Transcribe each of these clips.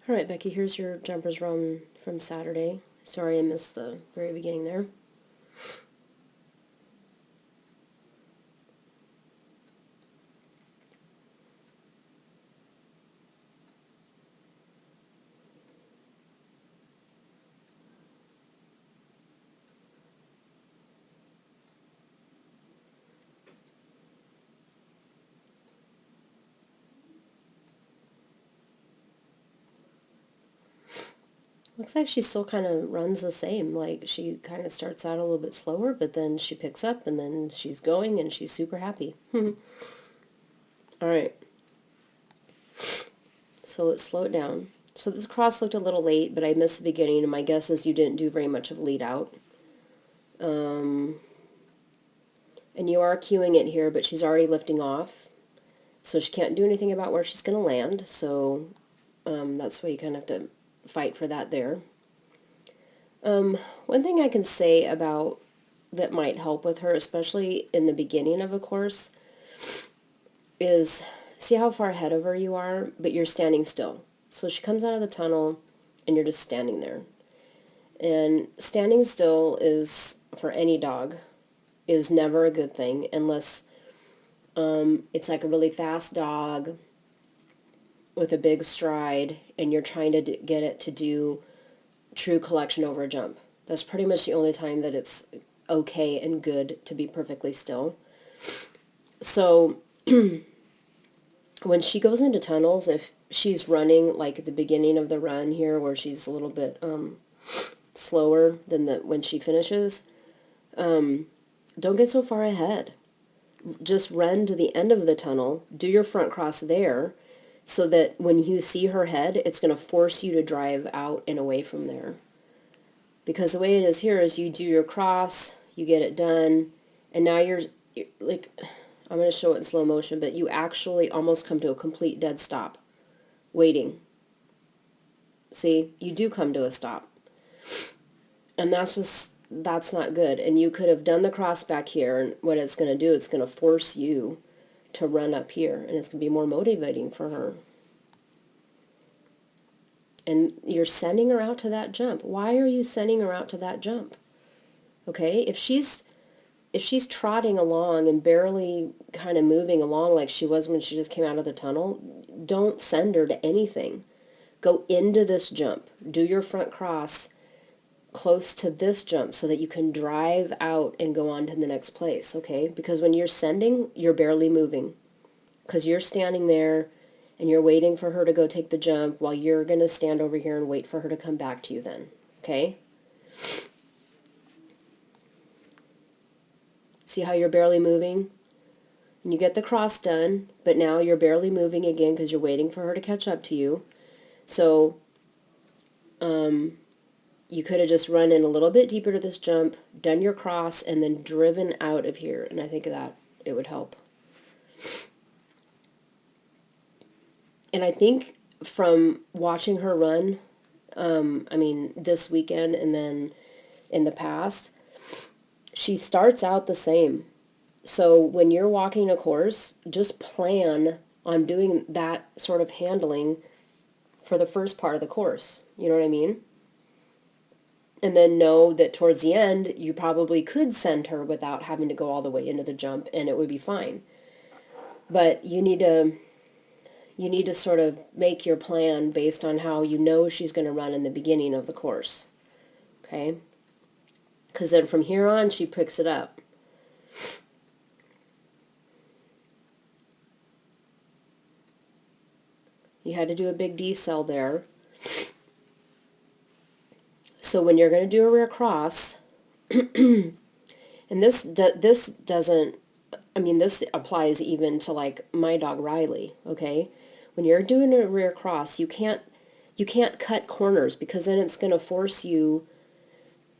Alright, Becky, here's your jumpers run from Saturday. Sorry I missed the very beginning there. Looks like she still kind of runs the same. Like, she kind of starts out a little bit slower, but then she picks up, and then she's going, and she's super happy. Alright, so let's slow it down. So this cross looked a little late, but I missed the beginning, and my guess is you didn't do very much of lead out. And you are cueing it here, but she's already lifting off. So she can't do anything about where she's going to land, so that's why you kind of have to fight for that there. One thing I can say about that might help with her, especially in the beginning of a course, is see how far ahead of her you are, but you're standing still. So she comes out of the tunnel, and you're just standing there. And standing still is, for any dog, is never a good thing unless it's like a really fast dog with a big stride, and you're trying to get it to do true collection over a jump. That's pretty much the only time that it's okay and good to be perfectly still. So when she goes into tunnels, if she's running like at the beginning of the run here where she's a little bit slower than when she finishes, don't get so far ahead. Just run to the end of the tunnel, do your front cross there, so that when you see her head, it's going to force you to drive out and away from there. Because the way it is here is you do your cross, you get it done, and now you're like, I'm going to show it in slow motion, but you actually almost come to a complete dead stop, waiting. See, you do come to a stop. And that's not good. And you could have done the cross back here, and what it's going to do, it's going to force you to run up here, and it's going to be more motivating for her. And you're sending her out to that jump. Why are you sending her out to that jump? Okay, if she's trotting along and barely kind of moving along like she was when she just came out of the tunnel, don't send her to anything. Go into this jump. Do your front cross close to this jump so that you can drive out and go on to the next place, okay? Because when you're sending, you're barely moving. Because you're standing there and you're waiting for her to go take the jump while you're going to stand over here and wait for her to come back to you then, okay? See how you're barely moving? And you get the cross done, but now you're barely moving again because you're waiting for her to catch up to you. So you could have just run in a little bit deeper to this jump, done your cross, and then driven out of here. And I think that it would help. And I think from watching her run, I mean, this weekend and then in the past, she starts out the same. So when you're walking a course, just plan on doing that sort of handling for the first part of the course. You know what I mean? And then know that towards the end, you probably could send her without having to go all the way into the jump, and it would be fine. But you need to sort of make your plan based on how you know she's going to run in the beginning of the course. Okay? Because then from here on, she picks it up. You had to do a big decel there. So when you're going to do a rear cross, and this doesn't, I mean, this applies even to like my dog Riley, okay? When you're doing a rear cross, you can't cut corners because then it's going to force you,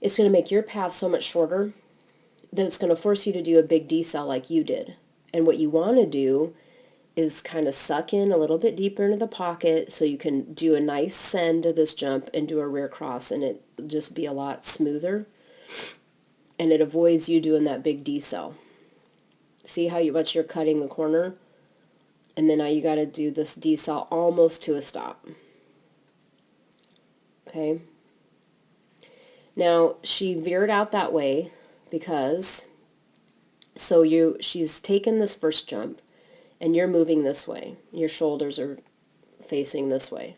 it's going to make your path so much shorter that it's going to force you to do a big decel like you did. And what you want to do is kind of suck in a little bit deeper into the pocket so you can do a nice send to this jump and do a rear cross, and it just be a lot smoother. And it avoids you doing that big decel. See how much you're cutting the corner? And then now you got to do this decel almost to a stop. Okay? Now, she veered out that way because, she's taken this first jump, and you're moving this way. Your shoulders are facing this way.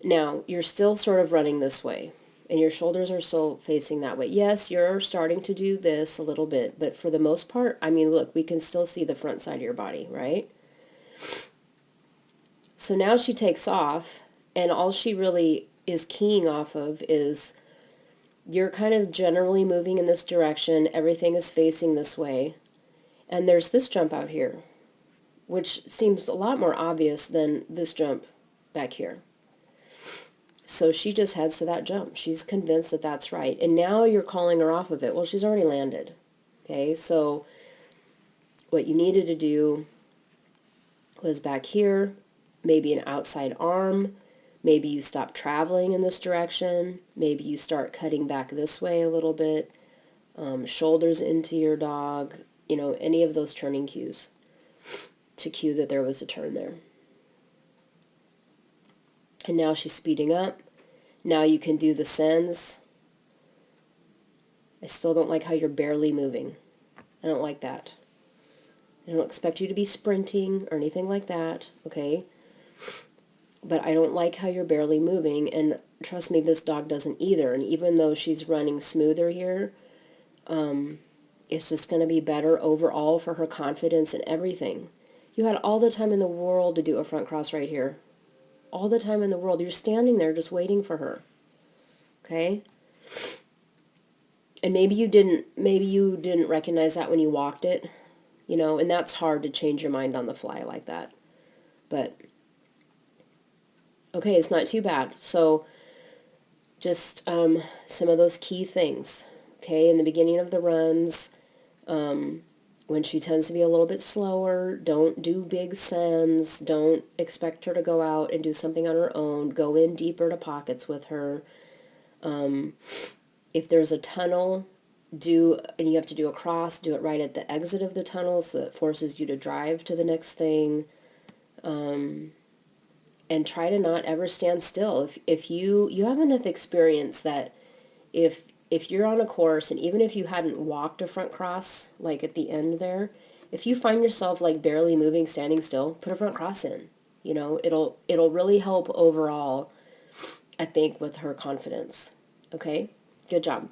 Now, you're still sort of running this way, and your shoulders are still facing that way. Yes, you're starting to do this a little bit, but for the most part, I mean, look, we can still see the front side of your body, right? So now she takes off, and all she really is keying off of is you're kind of generally moving in this direction, everything is facing this way, and there's this jump out here, which seems a lot more obvious than this jump back here. So she just heads to that jump. She's convinced that that's right. And now you're calling her off of it. Well, she's already landed. Okay, so what you needed to do was back here, maybe an outside arm. Maybe you stop traveling in this direction. Maybe you start cutting back this way a little bit. Shoulders into your dog. You know, any of those turning cues to cue that there was a turn there. And now she's speeding up. Now you can do the sends. I still don't like how you're barely moving. I don't like that. I don't expect you to be sprinting or anything like that, okay? But I don't like how you're barely moving, and trust me, this dog doesn't either. And even though she's running smoother here, it's just going to be better overall for her confidence and everything. You had all the time in the world to do a front cross right here. All the time in the world. You're standing there just waiting for her. Okay? And maybe you didn't recognize that when you walked it, you know, and that's hard to change your mind on the fly like that. But okay, it's not too bad. So just some of those key things. Okay, in the beginning of the runs, when she tends to be a little bit slower, don't do big sends. Don't expect her to go out and do something on her own. Go in deeper to pockets with her. If there's a tunnel, and you have to do a cross, do it right at the exit of the tunnel so it forces you to drive to the next thing. And try to not ever stand still. If you have enough experience that if you're on a course, and even if you hadn't walked a front cross, like at the end there, if you find yourself like barely moving, standing still, put a front cross in. You know, it'll really help overall, I think, with her confidence. Okay? Good job.